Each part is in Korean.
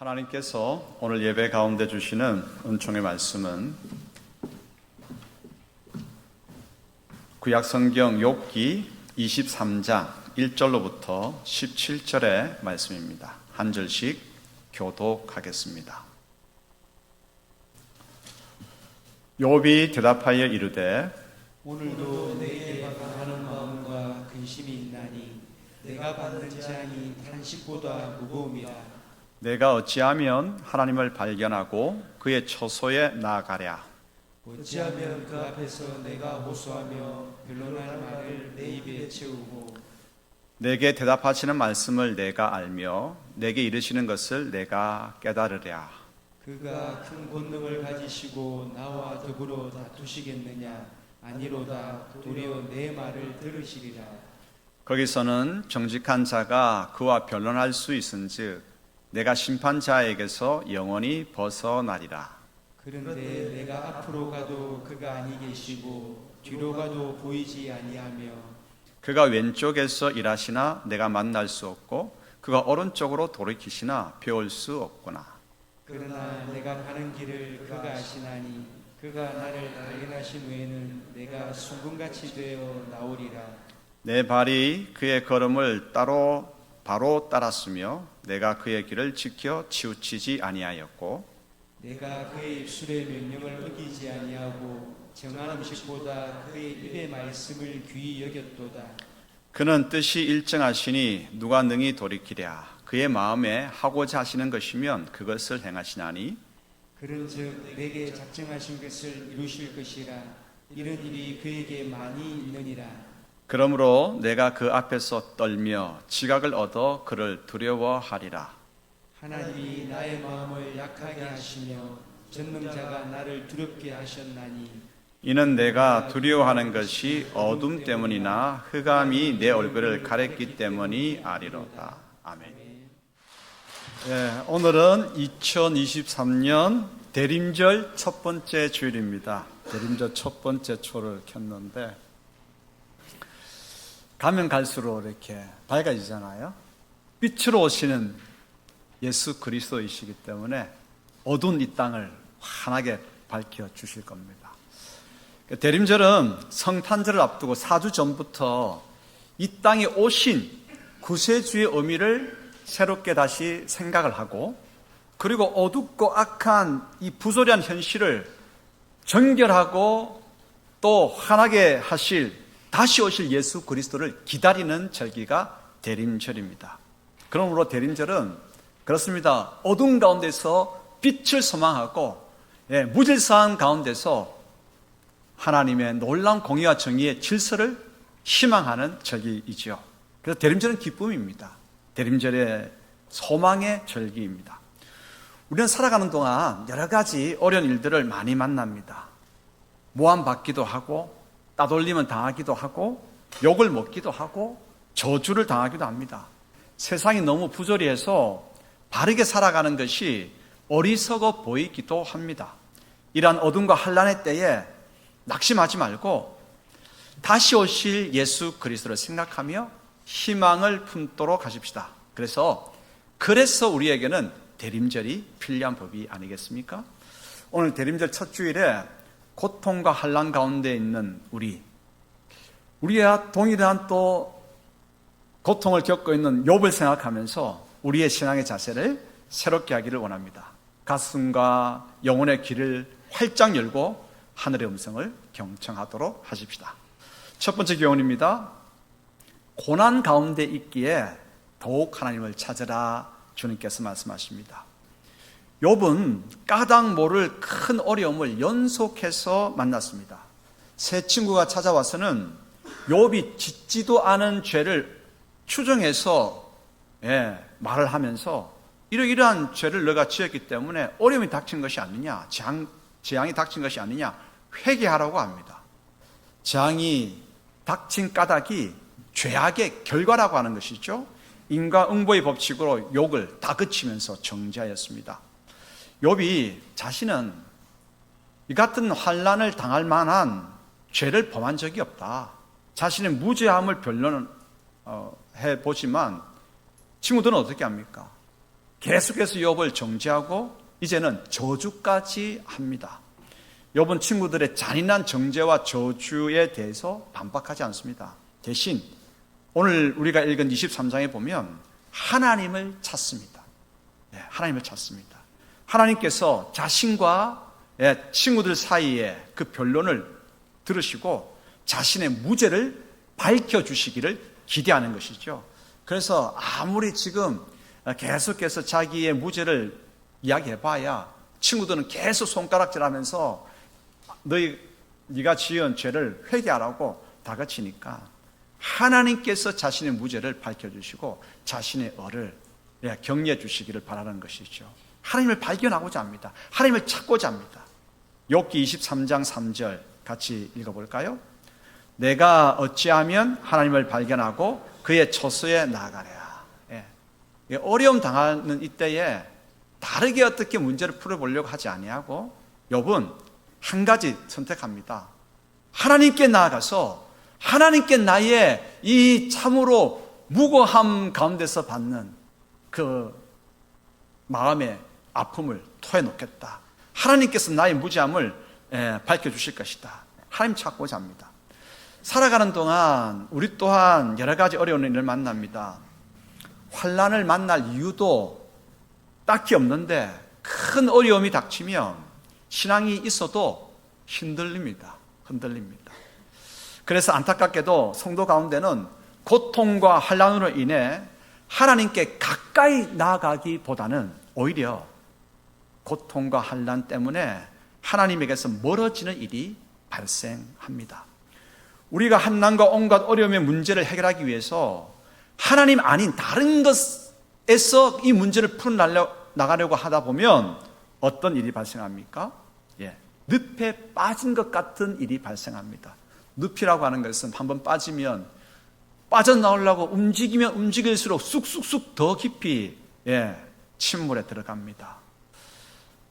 하나님께서 오늘 예배 가운데 주시는 은총의 말씀은 구약성경 욥기 23장 1절로부터 17절의 말씀입니다. 한 절씩 교독하겠습니다. 욥이 대답하여 이르되 오늘도 내게 바라는 마음과 근심이 있나니 내가 받는 재앙이 탄식보다 무거움이라. 내가 어찌하면 하나님을 발견하고 그의 처소에 나아가랴. 어찌하면 그 앞에서 내가 호소하며 변론할 말을 내 입에 채우고 내게 대답하시는 말씀을 내가 알며 내게 이르시는 것을 내가 깨달으랴. 그가 큰 권능을 가지시고 나와 더불어 다투시겠느냐. 아니로다. 도리어 내 말을 들으시리라. 거기서는 정직한 자가 그와 변론할 수 있은즉 내가 심판자에게서 영원히 벗어나리라. 그런데 내가 앞으로 가도 그가 아니 계시고 뒤로 가도 보이지 아니하며 그가 왼쪽에서 일하시나 내가 만날 수 없고 그가 오른쪽으로 돌이키시나 배울 수 없구나. 그러나 내가 가는 길을 그가 아시나니 그가 나를 발견하신 후에는 내가 순금같이 되어 나오리라. 내 발이 그의 걸음을 바로 따랐으며 내가 그의 길을 지켜 치우치지 아니하였고 내가 그의 입술의 명령을 어기지 아니하고 정한 음식보다 그의 입의 말씀을 귀히 여겼도다. 그는 뜻이 일정하시니 누가 능히 돌이키랴. 그의 마음에 하고자 하시는 것이면 그것을 행하시나니 그런즉 내게 작정하신 것을 이루실 것이라. 이런 일이 그에게 많이 있느니라. 그러므로 내가 그 앞에서 떨며 지각을 얻어 그를 두려워하리라. 하나님이 나의 마음을 약하게 하시며 전능자가 나를 두렵게 하셨나니 이는 내가 두려워하는 것이 어둠 때문이나 흑암이 내 얼굴을 가렸기 때문이 아니로다. 아멘. 네, 오늘은 2023년 대림절 첫 번째 주일입니다. 대림절 첫 번째 초를 켰는데 가면 갈수록 이렇게 밝아지잖아요. 빛으로 오시는 예수 그리스도이시기 때문에 어두운 이 땅을 환하게 밝혀 주실 겁니다. 대림절은 성탄절을 앞두고 4주 전부터 이 땅에 오신 구세주의 의미를 새롭게 다시 생각을 하고 그리고 어둡고 악한 이 부조리한 현실을 정결하고 또 환하게 하실 다시 오실 예수 그리스도를 기다리는 절기가 대림절입니다. 그러므로 대림절은 그렇습니다. 어두운 가운데서 빛을 소망하고 무질서한 가운데서 하나님의 놀라운 공의와 정의의 질서를 희망하는 절기이죠. 그래서 대림절은 기쁨입니다. 대림절의 소망의 절기입니다. 우리는 살아가는 동안 여러 가지 어려운 일들을 많이 만납니다. 모함받기도 하고 따돌림을 당하기도 하고 욕을 먹기도 하고 저주를 당하기도 합니다. 세상이 너무 부조리해서 바르게 살아가는 것이 어리석어 보이기도 합니다. 이러한 어둠과 환난의 때에 낙심하지 말고 다시 오실 예수 그리스도를 생각하며 희망을 품도록 하십시다. 그래서 우리에게는 대림절이 필요한 법이 아니겠습니까? 오늘 대림절 첫 주일에 고통과 환난 가운데 있는 우리와 동일한 또 고통을 겪고 있는 욥을 생각하면서 우리의 신앙의 자세를 새롭게 하기를 원합니다. 가슴과 영혼의 길을 활짝 열고 하늘의 음성을 경청하도록 하십시다. 첫 번째 교훈입니다. 고난 가운데 있기에 더욱 하나님을 찾으라 주님께서 말씀하십니다. 욥은 까닭 모를 큰 어려움을 연속해서 만났습니다. 세 친구가 찾아와서는 욥이 짓지도 않은 죄를 추정해서 말을 하면서 이러이러한 죄를 너가 지었기 때문에 어려움이 닥친 것이 아니냐, 재앙이 닥친 것이 아니냐 회개하라고 합니다. 재앙이 닥친 까닭이 죄악의 결과라고 하는 것이죠. 인과응보의 법칙으로 욕을 다그치면서 정죄하였습니다. 욥이 자신은 이 같은 환난을 당할 만한 죄를 범한 적이 없다. 자신의 무죄함을 변론해 보지만 친구들은 어떻게 합니까? 계속해서 욥을 정죄하고 이제는 저주까지 합니다. 욥은 친구들의 잔인한 정죄와 저주에 대해서 반박하지 않습니다. 대신 오늘 우리가 읽은 23장에 보면 하나님을 찾습니다. 하나님을 찾습니다. 하나님께서 자신과 친구들 사이에 그 변론을 들으시고 자신의 무죄를 밝혀주시기를 기대하는 것이죠. 그래서 아무리 지금 계속해서 자기의 무죄를 이야기해봐야 친구들은 계속 손가락질하면서 네가 지은 죄를 회개하라고 다그치니까 하나님께서 자신의 무죄를 밝혀주시고 자신의 의를 격려해 주시기를 바라는 것이죠. 하나님을 발견하고자 합니다. 하나님을 찾고자 합니다. 욥기 23장 3절 같이 읽어볼까요? 내가 어찌하면 하나님을 발견하고 그의 처소에 나아가랴. 어려움 당하는 이때에 다르게 어떻게 문제를 풀어보려고 하지 아니하고 욥은 한 가지 선택합니다. 하나님께 나아가서 하나님께 나의 이 참으로 무고함 가운데서 받는 그 마음의 아픔을 토해놓겠다. 하나님께서 나의 무죄함을 밝혀주실 것이다. 하나님 찾고자 합니다. 살아가는 동안 우리 또한 여러 가지 어려운 일을 만납니다. 환난을 만날 이유도 딱히 없는데 큰 어려움이 닥치면 신앙이 있어도 흔들립니다. 그래서 안타깝게도 성도 가운데는 고통과 환난으로 인해 하나님께 가까이 나아가기보다는 오히려 고통과 환난 때문에 하나님에게서 멀어지는 일이 발생합니다. 우리가 환난과 온갖 어려움의 문제를 해결하기 위해서 하나님 아닌 다른 것에서 이 문제를 풀어나가려고 하다 보면 어떤 일이 발생합니까? 늪에 빠진 것 같은 일이 발생합니다. 늪이라고 하는 것은 한번 빠지면 빠져나오려고 움직이면 움직일수록 쑥쑥쑥 더 깊이 침물에 들어갑니다.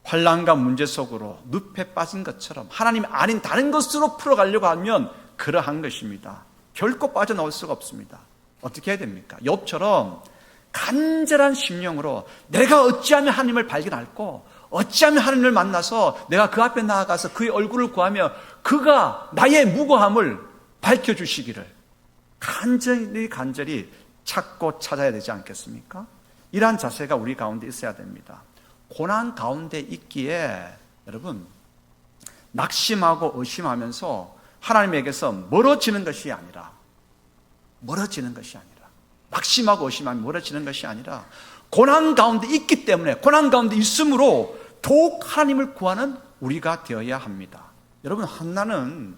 환난과 문제 속으로 늪에 빠진 것처럼 하나님 아닌 다른 것으로 풀어가려고 하면 그러한 것입니다. 결코 빠져나올 수가 없습니다. 어떻게 해야 됩니까? 욥처럼 간절한 심령으로 내가 어찌하면 하나님을 발견할고 어찌하면 하나님을 만나서 내가 그 앞에 나아가서 그의 얼굴을 구하며 그가 나의 무고함을 밝혀주시기를 간절히 찾고 찾아야 되지 않겠습니까? 이러한 자세가 우리 가운데 있어야 됩니다. 고난 가운데 있기에 여러분 낙심하고 의심하면서 하나님에게서 멀어지는 것이 아니라 낙심하고 의심하면 멀어지는 것이 아니라 고난 가운데 있기 때문에 고난 가운데 있으므로 더욱 하나님을 구하는 우리가 되어야 합니다. 여러분 환난은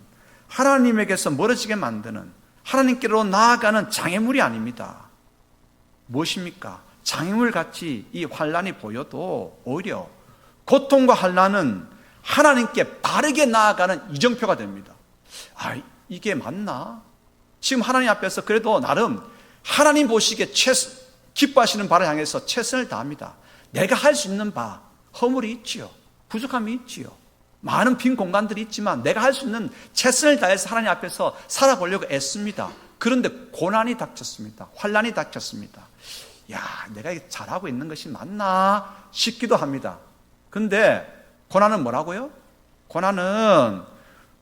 하나님에게서 멀어지게 만드는 하나님께로 나아가는 장애물이 아닙니다. 무엇입니까? 장애물같이 이 환난이 보여도 오히려 고통과 환난은 하나님께 바르게 나아가는 이정표가 됩니다. 이게 맞나? 지금 하나님 앞에서 그래도 나름 하나님 보시기에 기뻐하시는 바를 향해서 최선을 다합니다. 내가 할 수 있는 바 허물이 있지요. 부족함이 있지요. 많은 빈 공간들이 있지만 내가 할 수 있는 최선을 다해서 하나님 앞에서 살아보려고 애씁니다. 그런데 고난이 닥쳤습니다. 환난이 닥쳤습니다. 내가 잘하고 있는 것이 맞나 싶기도 합니다. 근데 고난은 뭐라고요? 고난은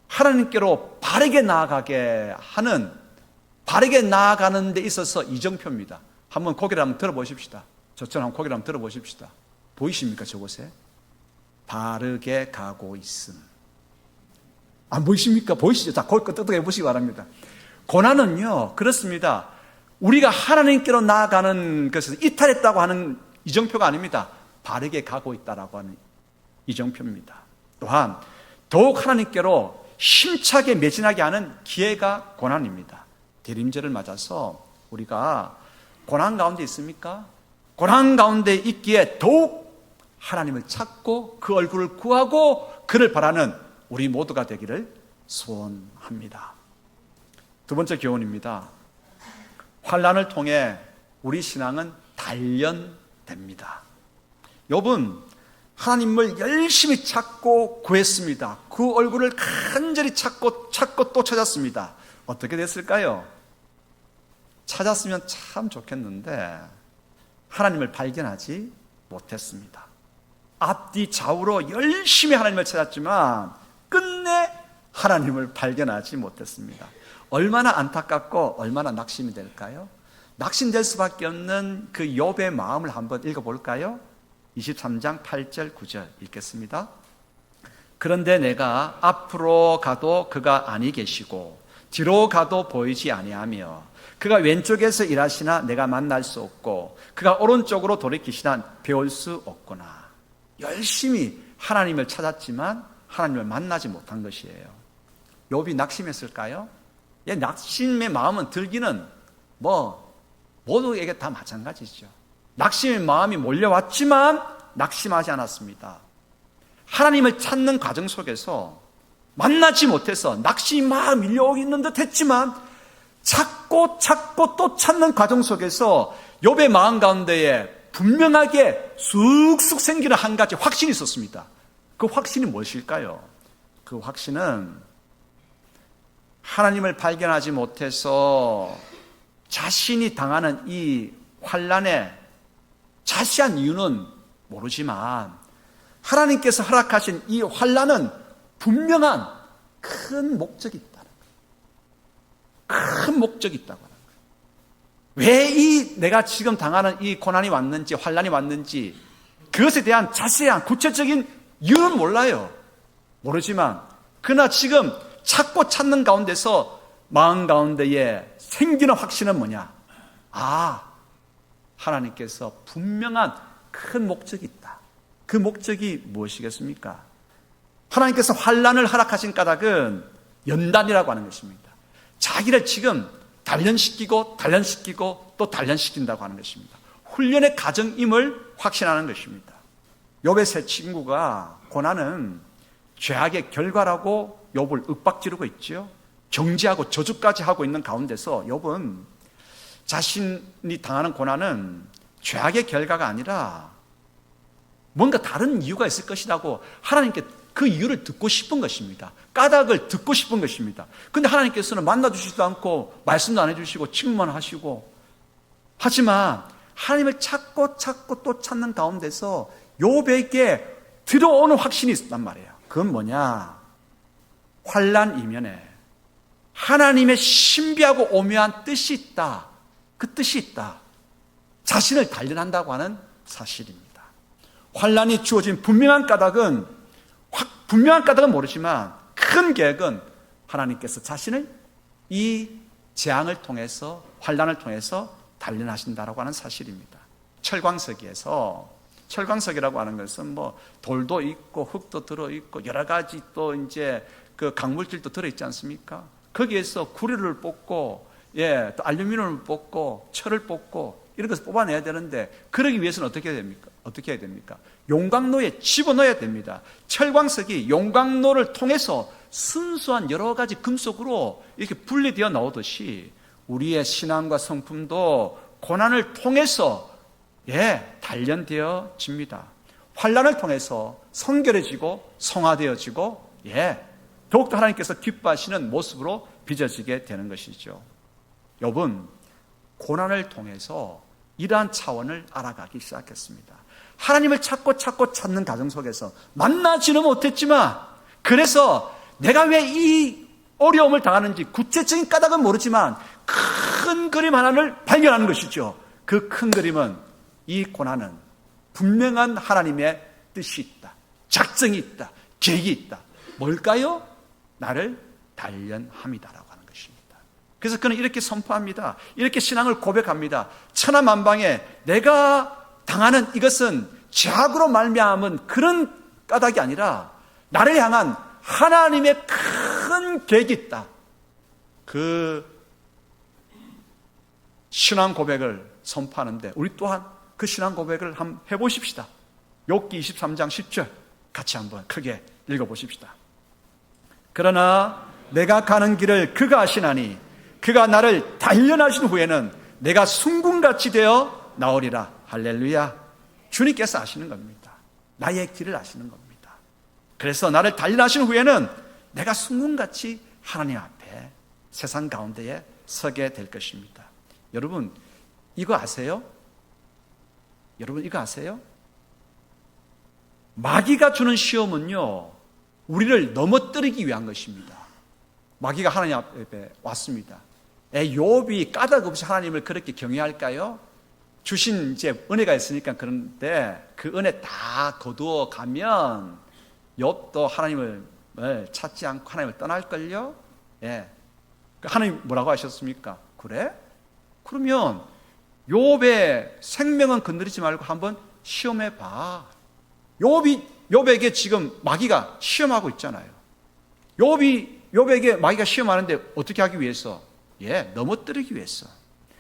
하나님께로 바르게 나아가게 하는 바르게 나아가는 데 있어서 이정표입니다. 한번 고개를 한번 들어보십시다. 저처럼 한번 고개를 한번 들어보십시다. 보이십니까 저곳에? 바르게 가고 있음. 안 보이십니까? 보이시죠? 자, 고개 끄덕해 보시기 바랍니다. 고난은요 그렇습니다. 우리가 하나님께로 나아가는 것에서 이탈했다고 하는 이정표가 아닙니다. 바르게 가고 있다라고 하는 이정표입니다. 또한 더욱 하나님께로 힘차게 매진하게 하는 기회가 고난입니다. 대림절을 맞아서 우리가 고난 가운데 있습니까? 고난 가운데 있기에 더욱 하나님을 찾고 그 얼굴을 구하고 그를 바라는 우리 모두가 되기를 소원합니다. 두 번째 교훈입니다. 환난을 통해 우리 신앙은 단련됩니다. 욥은 하나님을 열심히 찾고 구했습니다. 그 얼굴을 간절히 찾고 또 찾았습니다. 어떻게 됐을까요? 찾았으면 참 좋겠는데 하나님을 발견하지 못했습니다. 앞뒤 좌우로 열심히 하나님을 찾았지만 끝내 하나님을 발견하지 못했습니다. 얼마나 안타깝고 얼마나 낙심이 될까요? 낙심될 수밖에 없는 그 욥의 마음을 한번 읽어볼까요? 23장 8절 9절 읽겠습니다. 그런데 내가 앞으로 가도 그가 아니 계시고 뒤로 가도 보이지 아니하며 그가 왼쪽에서 일하시나 내가 만날 수 없고 그가 오른쪽으로 돌이키시나 배울 수 없구나. 열심히 하나님을 찾았지만 하나님을 만나지 못한 것이에요. 욥이 낙심했을까요? 낙심의 마음은 들기는 모두에게 다 마찬가지죠. 낙심의 마음이 몰려왔지만 낙심하지 않았습니다. 하나님을 찾는 과정 속에서 만나지 못해서 낙심이 막 밀려오는 듯 했지만 찾고 또 찾는 과정 속에서 욥의 마음 가운데에 분명하게 쑥쑥 생기는 한 가지 확신이 있었습니다. 그 확신이 무엇일까요? 그 확신은 하나님을 발견하지 못해서 자신이 당하는 이 환난의 자세한 이유는 모르지만 하나님께서 허락하신 이 환난은 분명한 큰 목적이 있다는 거예요. 큰 목적이 있다고 하는 거예요. 왜 내가 지금 당하는 이 고난이 왔는지 환난이 왔는지 그것에 대한 자세한 구체적인 이유는 몰라요. 모르지만 그러나 지금 찾고 찾는 가운데서 마음 가운데에 생기는 확신은 뭐냐? 하나님께서 분명한 큰 목적이 있다. 그 목적이 무엇이겠습니까? 하나님께서 환난을 허락하신 까닭은 연단이라고 하는 것입니다. 자기를 지금 단련시키고 또 단련시킨다고 하는 것입니다. 훈련의 과정임을 확신하는 것입니다. 욥의 세 친구가 고난은 죄악의 결과라고 욥을 윽박지르고 있죠. 정죄하고 저주까지 하고 있는 가운데서 욥은 자신이 당하는 고난은 죄악의 결과가 아니라 뭔가 다른 이유가 있을 것이라고 하나님께 그 이유를 듣고 싶은 것입니다. 까닭을 듣고 싶은 것입니다. 그런데 하나님께서는 만나주시지도 않고 말씀도 안 해주시고 질문만 하시고 하지만 하나님을 찾고 또 찾는 가운데서 욥에게 들어오는 확신이 있단 말이에요. 그건 뭐냐? 환난 이면에 하나님의 신비하고 오묘한 뜻이 있다. 그 뜻이 있다. 자신을 단련한다고 하는 사실입니다. 환난이 주어진 분명한 까닭은 모르지만 큰 계획은 하나님께서 자신을 이 재앙을 통해서 환난을 통해서 단련하신다라고 하는 사실입니다. 철광석이라고 하는 것은 돌도 있고 흙도 들어 있고 여러 가지 또 이제 그 강물질도 들어 있지 않습니까? 거기에서 구리를 뽑고 또 알루미늄을 뽑고 철을 뽑고 이런 것을 뽑아내야 되는데 그러기 위해서는 어떻게 해야 됩니까? 용광로에 집어넣어야 됩니다. 철광석이 용광로를 통해서 순수한 여러 가지 금속으로 이렇게 분리되어 나오듯이 우리의 신앙과 성품도 고난을 통해서 단련되어집니다. 환난을 통해서 성결해지고 성화되어지고 더욱더 하나님께서 기뻐하시는 모습으로 빚어지게 되는 것이죠. 욥은 고난을 통해서 이러한 차원을 알아가기 시작했습니다. 하나님을 찾고 찾는 과정 속에서 만나지는 못했지만 그래서 내가 왜 이 어려움을 당하는지 구체적인 까닭은 모르지만 큰 그림 하나를 발견하는 것이죠. 그 큰 그림은 이 고난은 분명한 하나님의 뜻이 있다. 작정이 있다. 계획이 있다. 뭘까요? 나를 단련함이다라고 하는 것입니다. 그래서 그는 이렇게 선포합니다. 이렇게 신앙을 고백합니다. 천하만방에 내가 당하는 이것은 죄악으로 말미암은 그런 까닭이 아니라 나를 향한 하나님의 큰 계획이 있다. 그 신앙 고백을 선포하는데 우리 또한 그 신앙 고백을 한번 해보십시다. 욥기 23장 10절 같이 한번 크게 읽어보십시다. 그러나 내가 가는 길을 그가 아시나니 그가 나를 단련하신 후에는 내가 순금같이 되어 나오리라. 할렐루야. 주님께서 아시는 겁니다. 나의 길을 아시는 겁니다. 그래서 나를 단련하신 후에는 내가 순금같이 하나님 앞에 세상 가운데에 서게 될 것입니다. 여러분 이거 아세요? 마귀가 주는 시험은요, 우리를 넘어뜨리기 위한 것입니다. 마귀가 하나님 앞에 왔습니다. 욥이 까닭 없이 하나님을 그렇게 경외할까요? 주신 이제 은혜가 있으니까. 그런데 그 은혜 다 거두어 가면 욥도 하나님을 찾지 않고 하나님을 떠날걸요? 예. 하나님 뭐라고 하셨습니까? 그래? 그러면 욥의 생명은 건드리지 말고 한번 시험해 봐. 욥에게 지금 마귀가 시험하고 있잖아요. 욥에게 마귀가 시험하는데 어떻게 하기 위해서? 넘어뜨리기 위해서,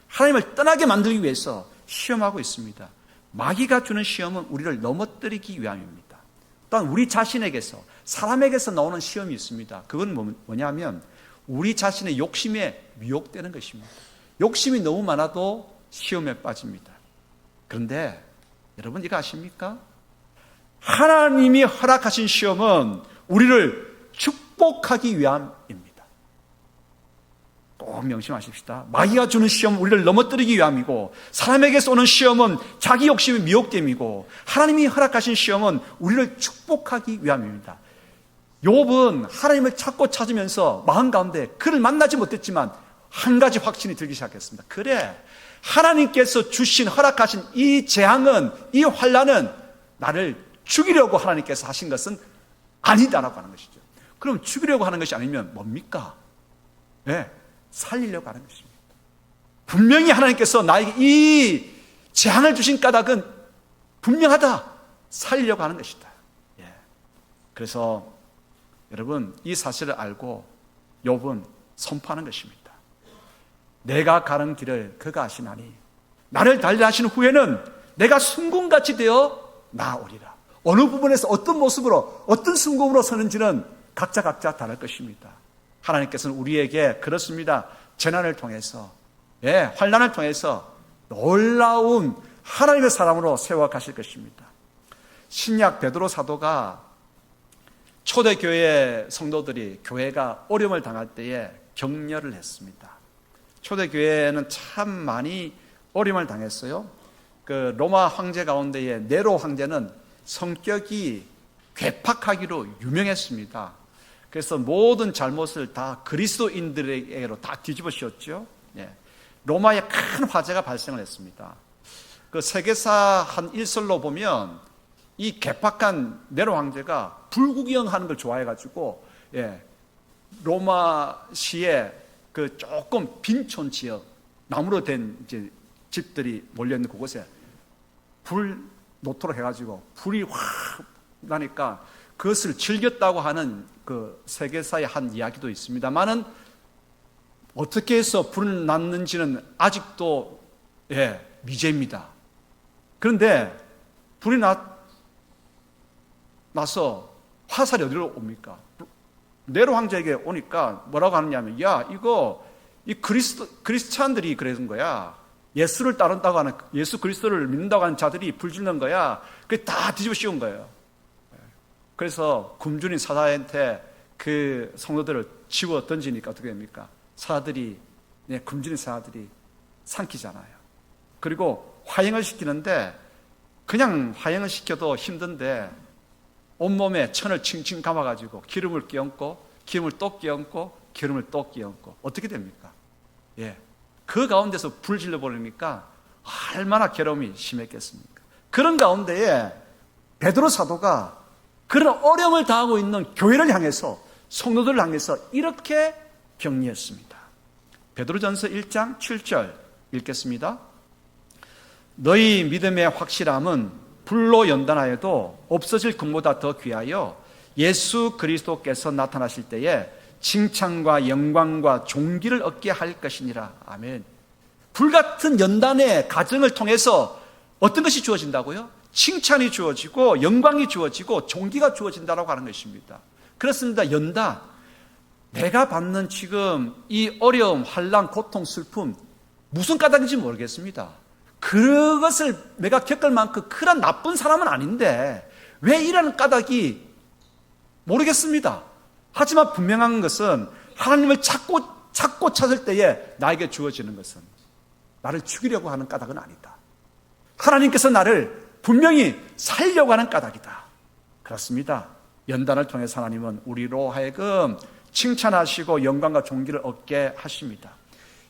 하나님을 떠나게 만들기 위해서 시험하고 있습니다. 마귀가 주는 시험은 우리를 넘어뜨리기 위함입니다. 또한 우리 자신에게서, 사람에게서 나오는 시험이 있습니다. 그건 뭐냐면 우리 자신의 욕심에 미혹되는 것입니다. 욕심이 너무 많아도 시험에 빠집니다. 그런데 여러분 이거 아십니까? 하나님이 허락하신 시험은 우리를 축복하기 위함입니다. 꼭 명심하십시다. 마귀가 주는 시험은 우리를 넘어뜨리기 위함이고, 사람에게서 오는 시험은 자기 욕심의 미혹됨이고, 하나님이 허락하신 시험은 우리를 축복하기 위함입니다. 욥은 하나님을 찾고 찾으면서 마음 가운데 그를 만나지 못했지만 한 가지 확신이 들기 시작했습니다. 그래, 하나님께서 주신 허락하신 이 재앙은, 이 환난은 나를 죽이려고 하나님께서 하신 것은 아니다라고 하는 것이죠. 그럼 죽이려고 하는 것이 아니면 뭡니까? 살리려고 하는 것입니다. 분명히 하나님께서 나에게 이 재앙을 주신 까닭은 분명하다. 살리려고 하는 것이다. 그래서 여러분 이 사실을 알고 욥은 선포하는 것입니다. 내가 가는 길을 그가 아시나니 나를 달리 하신 후에는 내가 순금같이 되어 나오리라. 어느 부분에서 어떤 모습으로 어떤 순금으로 서는지는 각자 다를 것입니다. 하나님께서는 우리에게 그렇습니다. 재난을 통해서, 환난을 통해서 놀라운 하나님의 사람으로 세워가실 것입니다. 신약 베드로 사도가 초대교회 성도들이 교회가 어려움을 당할 때에 격려를 했습니다. 초대교회는 참 많이 어려움을 당했어요. 그 로마 황제 가운데에 네로 황제는 성격이 괴팍하기로 유명했습니다. 그래서 모든 잘못을 다 그리스도인들에게로 다 뒤집어 씌웠죠. 로마에 큰 화재가 발생을 했습니다. 그 세계사 한 일설로 보면 이 괴팍한 네로 황제가 불구경하는 걸 좋아해가지고 로마시에 그 조금 빈촌 지역, 나무로 된 이제 집들이 몰려 있는 그곳에 불 놓도록 해가지고 불이 확 나니까 그것을 즐겼다고 하는 그 세계사의 한 이야기도 있습니다만은 어떻게 해서 불을 났는지는 아직도 미제입니다. 그런데 불이 나서 화살이 어디로 옵니까? 네로 황제에게 오니까 뭐라고 하느냐면, 이 그리스찬들이 그러는 거야. 예수를 따른다고 하는, 예수 그리스도를 믿는다고 하는 자들이 불질는 거야. 그게 다 뒤집어 씌운 거예요. 그래서 굶주린 사자한테 그 성도들을 집어 던지니까 어떻게 됩니까? 사자들이, 굶주린 사자들이 삼키잖아요. 그리고 화형을 시키는데, 그냥 화형을 시켜도 힘든데 온몸에 천을 칭칭 감아가지고 기름을 끼얹고 기름을 또 끼얹고 기름을 또 끼얹고 어떻게 됩니까? 그 가운데서 불 질러버리니까 얼마나 괴로움이 심했겠습니까? 그런 가운데에 베드로 사도가 그런 어려움을 당하고 있는 교회를 향해서, 성도들을 향해서 이렇게 격려했습니다. 베드로전서 1장 7절 읽겠습니다. 너희 믿음의 확실함은 불로 연단하여도 없어질 금보다 더 귀하여 예수 그리스도께서 나타나실 때에 칭찬과 영광과 존귀를 얻게 할 것이니라. 아멘. 불같은 연단의 과정을 통해서 어떤 것이 주어진다고요? 칭찬이 주어지고 영광이 주어지고 존귀가 주어진다고 하는 것입니다. 그렇습니다. 연단. 내가 받는 지금 이 어려움, 환난, 고통, 슬픔 무슨 까닭인지 모르겠습니다. 그것을 내가 겪을 만큼 그런 나쁜 사람은 아닌데 왜 이런 까닭이 모르겠습니다. 하지만 분명한 것은 하나님을 찾고 찾을 때에 나에게 주어지는 것은 나를 죽이려고 하는 까닭은 아니다. 하나님께서 나를 분명히 살려고 하는 까닭이다. 그렇습니다. 연단을 통해서 하나님은 우리로 하여금 칭찬하시고 영광과 존귀를 얻게 하십니다.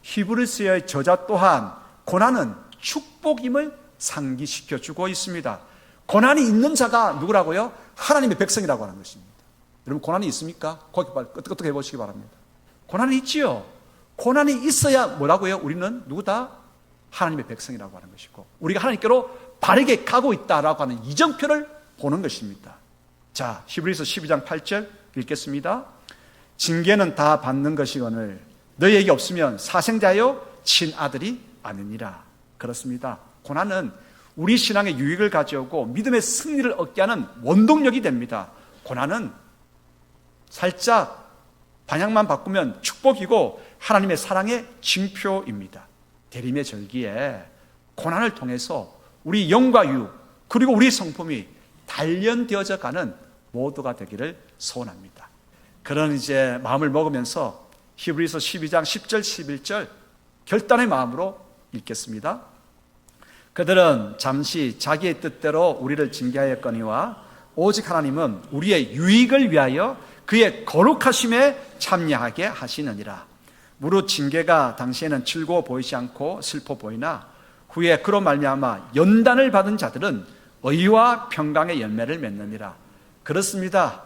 히브리서의 저자 또한 고난은 축복임을 상기시켜주고 있습니다. 고난이 있는 자가 누구라고요? 하나님의 백성이라고 하는 것입니다. 여러분 고난이 있습니까? 거기 어떻게 해보시기 바랍니다. 고난이 있지요. 고난이 있어야 뭐라고요? 우리는 누구다? 하나님의 백성이라고 하는 것이고 우리가 하나님께로 바르게 가고 있다라고 하는 이정표를 보는 것입니다. 자, 히브리서 12장 8절 읽겠습니다. 징계는 다 받는 것이거늘 너희에게 없으면 사생자요 친아들이 아니니라. 그렇습니다. 고난은 우리 신앙의 유익을 가져오고 믿음의 승리를 얻게 하는 원동력이 됩니다. 고난은 살짝 방향만 바꾸면 축복이고 하나님의 사랑의 징표입니다. 대림의 절기에 고난을 통해서 우리 영과 유 그리고 우리 성품이 단련되어져 가는 모두가 되기를 소원합니다. 그런 이제 마음을 먹으면서 히브리서 12장 10절 11절 결단의 마음으로 읽겠습니다. 그들은 잠시 자기의 뜻대로 우리를 징계하였거니와 오직 하나님은 우리의 유익을 위하여 그의 거룩하심에 참여하게 하시느니라. 무릇 징계가 당시에는 즐거워 보이지 않고 슬퍼 보이나 후에 그로 말미암아 연단을 받은 자들은 의와 평강의 열매를 맺느니라. 그렇습니다.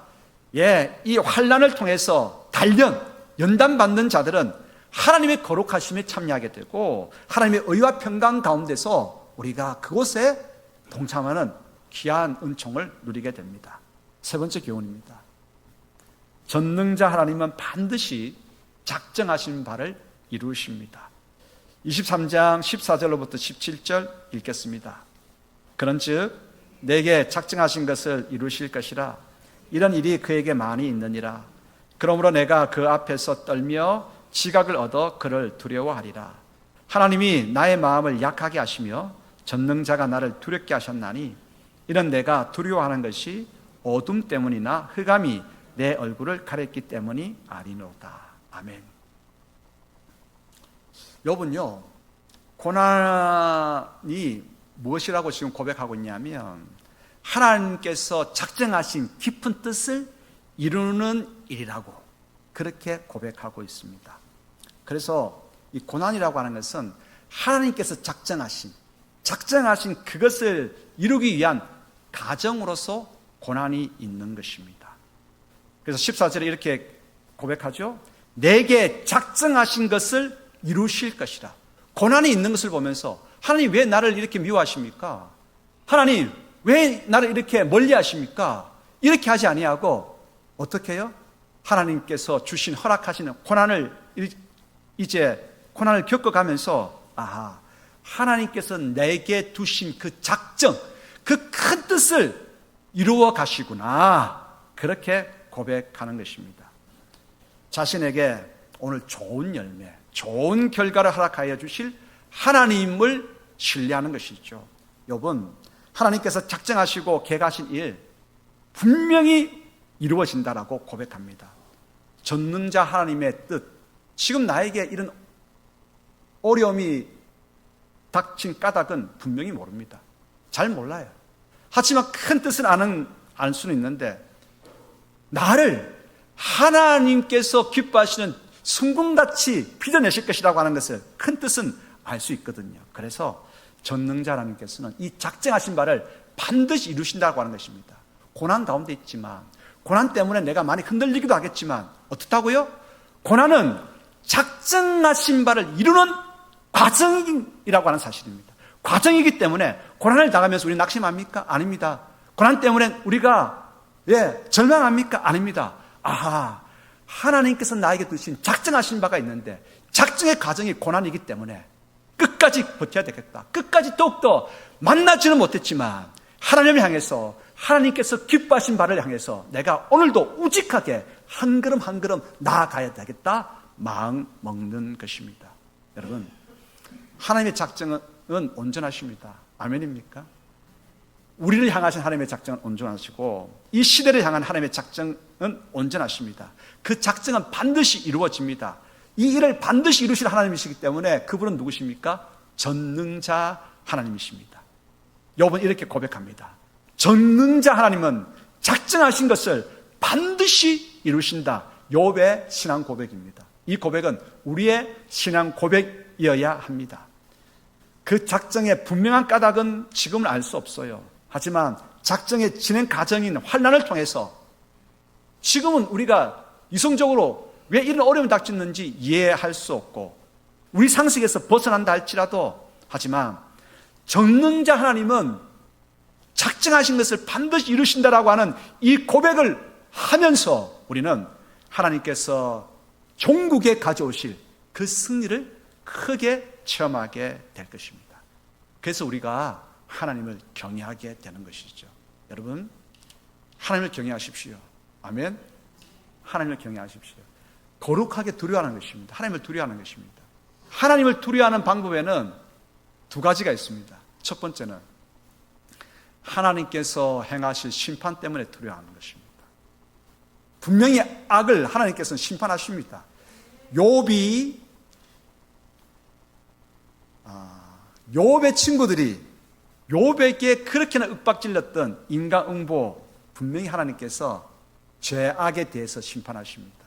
예, 이 환난을 통해서 연단 받는 자들은 하나님의 거룩하심에 참여하게 되고 하나님의 의와 평강 가운데서 우리가 그곳에 동참하는 귀한 은총을 누리게 됩니다. 세 번째 교훈입니다. 전능자 하나님은 반드시 작정하신 바를 이루십니다. 23장 14절로부터 17절 읽겠습니다. 그런즉 내게 작정하신 것을 이루실 것이라. 이런 일이 그에게 많이 있느니라. 그러므로 내가 그 앞에서 떨며 지각을 얻어 그를 두려워하리라. 하나님이 나의 마음을 약하게 하시며 전능자가 나를 두렵게 하셨나니 이는 내가 두려워하는 것이 어둠 때문이나 흑암이 내 얼굴을 가렸기 때문이 아니로다. 아멘. 욥은요, 고난이 무엇이라고 지금 고백하고 있냐면 하나님께서 작정하신 깊은 뜻을 이루는 일이라고 그렇게 고백하고 있습니다. 그래서 이 고난이라고 하는 것은 하나님께서 작정하신 그것을 이루기 위한 가정으로서 고난이 있는 것입니다. 그래서 14절에 이렇게 고백하죠. 내게 작정하신 것을 이루실 것이라. 고난이 있는 것을 보면서 하나님 왜 나를 이렇게 미워하십니까? 하나님 왜 나를 이렇게 멀리하십니까? 이렇게 하지 아니하고 어떻게 해요? 하나님께서 주신 허락하시는 고난을 겪어가면서 하나님께서 내게 두신 그 작정, 그 큰 뜻을 이루어 가시구나. 그렇게 고백하는 것입니다. 자신에게 오늘 좋은 열매, 좋은 결과를 허락하여 주실 하나님을 신뢰하는 것이죠. 욥은 하나님께서 작정하시고 계획하신 일 분명히 이루어진다라고 고백합니다. 전능자 하나님의 뜻, 지금 나에게 이런 어려움이 닥친 까닭은 분명히 모릅니다. 잘 몰라요. 하지만 큰 뜻은 알 수는 있는데 나를 하나님께서 기뻐하시는 순금같이 빚어내실 것이라고 하는 것을 큰 뜻은 알 수 있거든요. 그래서 전능자 하나님께서는 이 작정하신 바를 반드시 이루신다고 하는 것입니다. 고난 가운데 있지만 고난 때문에 내가 많이 흔들리기도 하겠지만 어떻다고요? 고난은 작정하신 바를 이루는 과정이라고 하는 사실입니다. 과정이기 때문에 고난을 당하면서 우리 낙심합니까? 아닙니다. 고난 때문에 우리가 절망합니까? 아닙니다. 하나님께서 나에게 두신 작정하신 바가 있는데 작정의 과정이 고난이기 때문에 끝까지 버텨야 되겠다. 끝까지 더욱더 만나지는 못했지만 하나님을 향해서 하나님께서 기뻐하신 바를 향해서 내가 오늘도 우직하게 한 걸음 한 걸음 나아가야 되겠다. 마음 먹는 것입니다. 여러분, 하나님의 작정은 온전하십니다. 아멘입니까? 우리를 향하신 하나님의 작정은 온전하시고 이 시대를 향한 하나님의 작정은 온전하십니다. 그 작정은 반드시 이루어집니다. 이 일을 반드시 이루실 하나님이시기 때문에 그분은 누구십니까? 전능자 하나님이십니다. 욥은 이렇게 고백합니다. 전능자 하나님은 작정하신 것을 반드시 이루신다. 욥의 신앙 고백입니다. 이 고백은 우리의 신앙 고백이어야 합니다. 그 작정의 분명한 까닭은 지금은 알 수 없어요. 하지만 작정의 진행 과정인 환난을 통해서 지금은 우리가 이성적으로 왜 이런 어려움이 닥쳤는지 이해할 수 없고 우리 상식에서 벗어난다 할지라도, 하지만 전능자 하나님은 작정하신 것을 반드시 이루신다라고 하는 이 고백을 하면서 우리는 하나님께서 종국에 가져오실 그 승리를 크게 체험하게 될 것입니다. 그래서 우리가 하나님을 경외하게 되는 것이죠. 여러분, 하나님을 경외하십시오. 아멘. 하나님을 경외하십시오. 거룩하게 두려워하는 것입니다. 하나님을 두려워하는 것입니다. 하나님을 두려워하는 방법에는 두 가지가 있습니다. 첫 번째는 하나님께서 행하실 심판 때문에 두려워하는 것입니다. 분명히 악을 하나님께서는 심판하십니다. 욥의 친구들이 욥에게 그렇게나 윽박질렀던 인과응보, 분명히 하나님께서 죄악에 대해서 심판하십니다.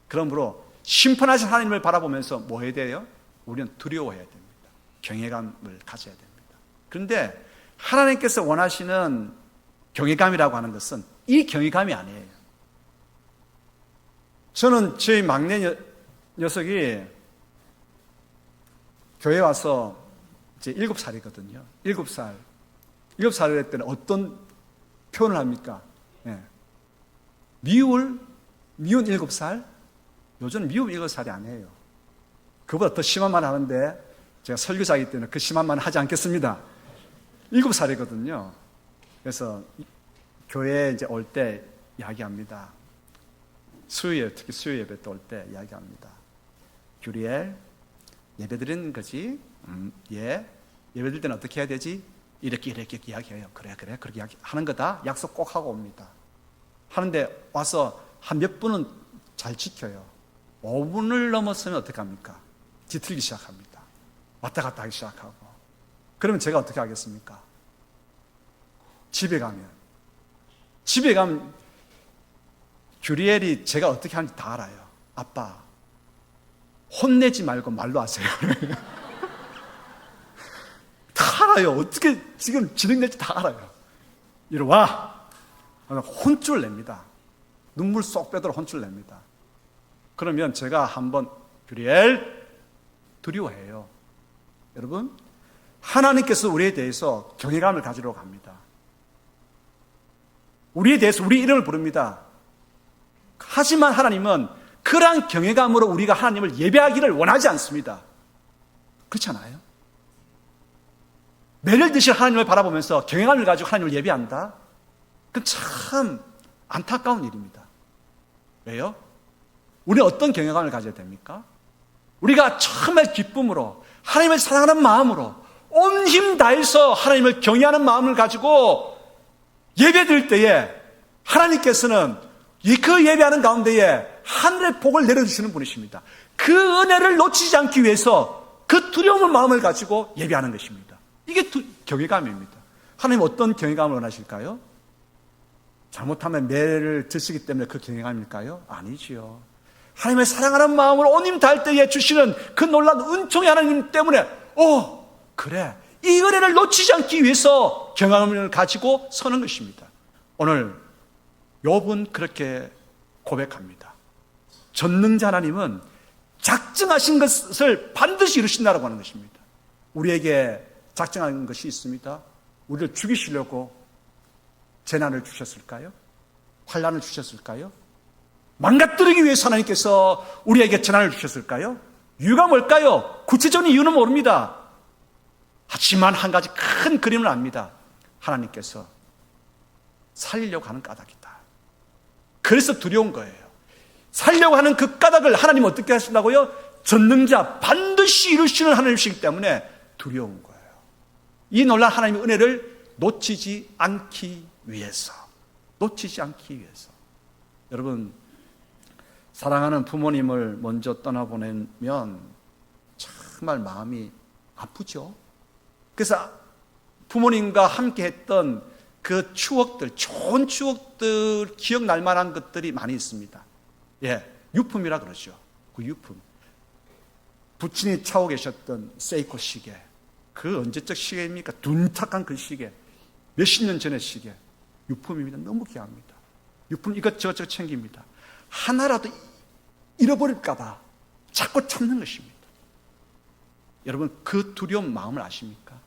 그러므로 심판하신 하나님을 바라보면서 뭐 해야 돼요? 우리는 두려워해야 됩니다. 경외감을 가져야 됩니다. 그런데 하나님께서 원하시는 경외감이라고 하는 것은 이 경외감이 아니에요. 저는 저희 막내 녀석이 교회 와서 이제 7살이거든요. 7살. 7살일 때는 어떤 표현을 합니까? 네. 미운 7살? 요즘 미운 7살이 아니에요. 그보다 더 심한 말 하는데 제가 설교자이기 때문에 그 심한 말은 하지 않겠습니다. 7살이거든요. 그래서 교회에 이제 올 때 이야기합니다. 수요일, 특히 수요 예배 때 올 때 이야기합니다. 규리엘, 예배 드리는 거지? 예. 예배 드릴 때는 어떻게 해야 되지? 이렇게 이야기해요. 그래, 그렇게 하는 거다. 약속 꼭 하고 옵니다. 하는데 와서 한 몇 분은 잘 지켜요. 5분을 넘었으면 어떻게 합니까? 뒤틀기 시작합니다. 왔다 갔다 하기 시작하고. 그러면 제가 어떻게 하겠습니까? 집에 가면 규리엘이 제가 어떻게 하는지 다 알아요. 아빠, 혼내지 말고 말로 하세요. 다 알아요. 어떻게 지금 진행될지 다 알아요. 이리 와. 혼쭐 냅니다. 눈물 쏙 빼도록 혼쭐 냅니다. 그러면 제가 한번 규리엘 두려워해요. 여러분, 하나님께서 우리에 대해서 경외감을 가지려고 합니다. 우리에 대해서 우리 이름을 부릅니다. 하지만 하나님은 그러한 경외감으로 우리가 하나님을 예배하기를 원하지 않습니다. 그렇지 않아요? 매를 드실 하나님을 바라보면서 경외감을 가지고 하나님을 예배한다? 그건 참 안타까운 일입니다. 왜요? 우리는 어떤 경외감을 가져야 됩니까? 우리가 정말 기쁨으로 하나님을 사랑하는 마음으로 온 힘 다해서 하나님을 경외하는 마음을 가지고 예배드릴 때에 하나님께서는 그 예배하는 가운데에 하늘의 복을 내려주시는 분이십니다. 그 은혜를 놓치지 않기 위해서 그 두려움의 마음을 가지고 예배하는 것입니다. 이게 경외감입니다. 하나님 어떤 경외감을 원하실까요? 잘못하면 매를 드시기 때문에 그 경외감일까요? 아니지요. 하나님을 사랑하는 마음으로 온 힘 다할 때에 주시는 그 놀라운 은총의 하나님 때문에 그래, 이 은혜를 놓치지 않기 위해서 경외감을 가지고 서는 것입니다. 오늘 욥은 그렇게 고백합니다. 전능자 하나님은 작정하신 것을 반드시 이루신다고 하는 것입니다. 우리에게 작정한 것이 있습니다. 우리를 죽이시려고 재난을 주셨을까요? 환난을 주셨을까요? 망가뜨리기 위해서 하나님께서 우리에게 재난을 주셨을까요? 이유가 뭘까요? 구체적인 이유는 모릅니다. 하지만 한 가지 큰 그림을 압니다. 하나님께서 살리려고 하는 까닭이다. 그래서 두려운 거예요. 살려고 하는 그 까닭을 하나님 어떻게 하신다고요? 전능자, 반드시 이루시는 하나님이시기 때문에 두려운 거예요. 이 놀라운 하나님의 은혜를 놓치지 않기 위해서. 여러분, 사랑하는 부모님을 먼저 떠나보내면 정말 마음이 아프죠. 그래서 부모님과 함께 했던 그 추억들, 좋은 추억들, 기억날 만한 것들이 많이 있습니다. 예, 유품이라 그러죠. 그 유품. 부친이 차고 계셨던 세이코 시계. 그 언제적 시계입니까? 둔탁한 그 시계. 몇십 년 전의 시계. 유품입니다. 너무 귀합니다. 유품 이것저것 챙깁니다. 하나라도 잃어버릴까봐 자꾸 찾는 것입니다. 여러분, 그 두려운 마음을 아십니까?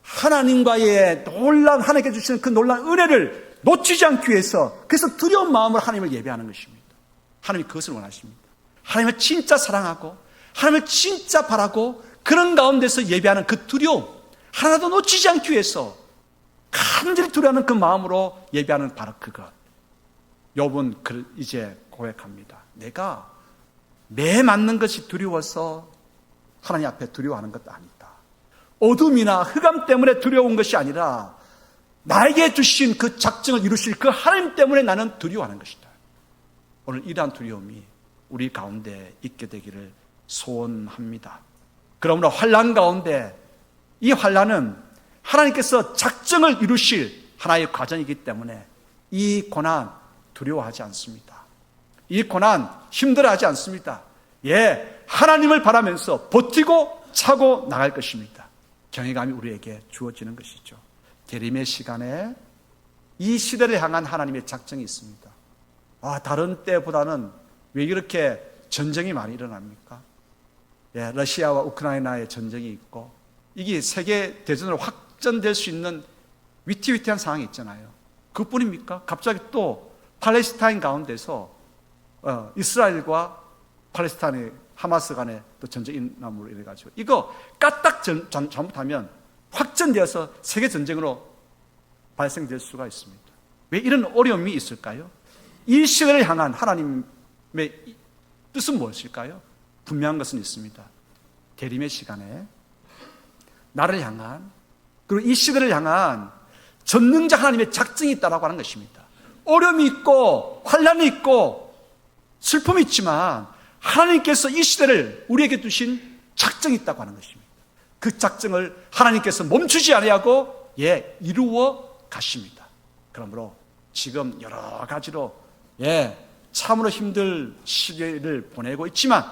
하나님과의 하나님께 주시는 그 놀라운 은혜를 놓치지 않기 위해서, 그래서 두려운 마음으로 하나님을 예배하는 것입니다. 하나님이 그것을 원하십니다. 하나님을 진짜 사랑하고 하나님을 진짜 바라고 그런 가운데서 예배하는 그 두려움, 하나도 놓치지 않기 위해서 간절히 두려워하는 그 마음으로 예배하는 바로 그것. 욥은 이제 고백합니다. 내가 매 맞는 것이 두려워서 하나님 앞에 두려워하는 것도 아니다. 어둠이나 흑암 때문에 두려운 것이 아니라 나에게 주신 그 작정을 이루실 그 하나님 때문에 나는 두려워하는 것이다. 오늘 이러한 두려움이 우리 가운데 있게 되기를 소원합니다. 그러므로 환난 가운데, 이 환난은 하나님께서 작정을 이루실 하나의 과정이기 때문에 이 고난 두려워하지 않습니다. 이 고난 힘들어하지 않습니다. 예, 하나님을 바라면서 버티고 차고 나갈 것입니다. 경외감이 우리에게 주어지는 것이죠. 대림의 시간에 이 시대를 향한 하나님의 작정이 있습니다. 다른 때보다는 왜 이렇게 전쟁이 많이 일어납니까? 예, 러시아와 우크라이나의 전쟁이 있고, 이게 세계 대전으로 확전될 수 있는 위태위태한 상황이 있잖아요. 그뿐입니까? 갑자기 또 팔레스타인 가운데서 이스라엘과 팔레스타인의 하마스 간에 또 전쟁 일어남으로 이래가지고, 이거 까딱 잘못하면 확전되어서 세계 전쟁으로 발생될 수가 있습니다. 왜 이런 어려움이 있을까요? 이 시대를 향한 하나님의 뜻은 무엇일까요? 분명한 것은 있습니다. 대림의 시간에 나를 향한, 그리고 이 시대를 향한 전능자 하나님의 작정이 있다라고 하는 것입니다. 어려움이 있고 환난이 있고 슬픔이 있지만 하나님께서 이 시대를 우리에게 두신 작정이 있다고 하는 것입니다. 그 작정을 하나님께서 멈추지 아니하고 이루어 가십니다. 그러므로 지금 여러 가지로 참으로 힘들 시기를 보내고 있지만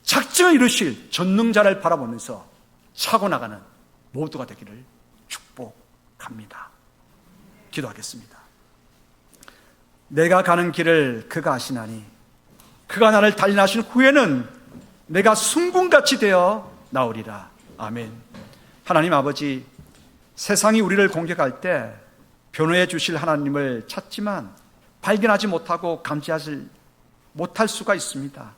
작정을 이루실 전능자를 바라보면서 차고 나가는 모두가 되기를 축복합니다. 기도하겠습니다. 내가 가는 길을 그가 아시나니 그가 나를 단련하신 후에는 내가 순금같이 되어 나오리라. 아멘. 하나님 아버지, 세상이 우리를 공격할 때 변호해 주실 하나님을 찾지만 발견하지 못하고 감지하지 못할 수가 있습니다.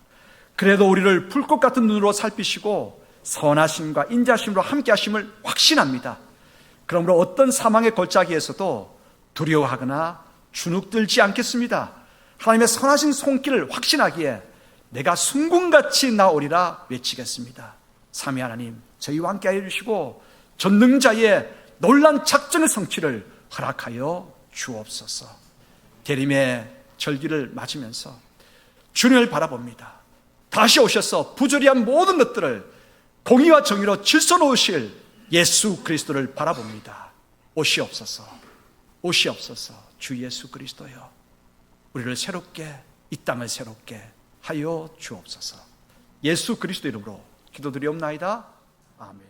그래도 우리를 불꽃 같은 눈으로 살피시고 선하심과 인자심으로 함께 하심을 확신합니다. 그러므로 어떤 사망의 골짜기에서도 두려워하거나 주눅들지 않겠습니다. 하나님의 선하신 손길을 확신하기에 내가 순금같이 나오리라 외치겠습니다. 삼위 하나님, 저희와 함께 해주시고 전능자의 놀란 작정의 성취를 허락하여 주옵소서. 대림의 절기를 맞으면서 주님을 바라봅니다. 다시 오셔서 부조리한 모든 것들을 공의와 정의로 질서 놓으실 예수 그리스도를 바라봅니다. 오시옵소서, 오시옵소서. 주 예수 그리스도여, 우리를 새롭게, 이 땅을 새롭게 하여 주옵소서. 예수 그리스도 이름으로 기도드리옵나이다. 아멘.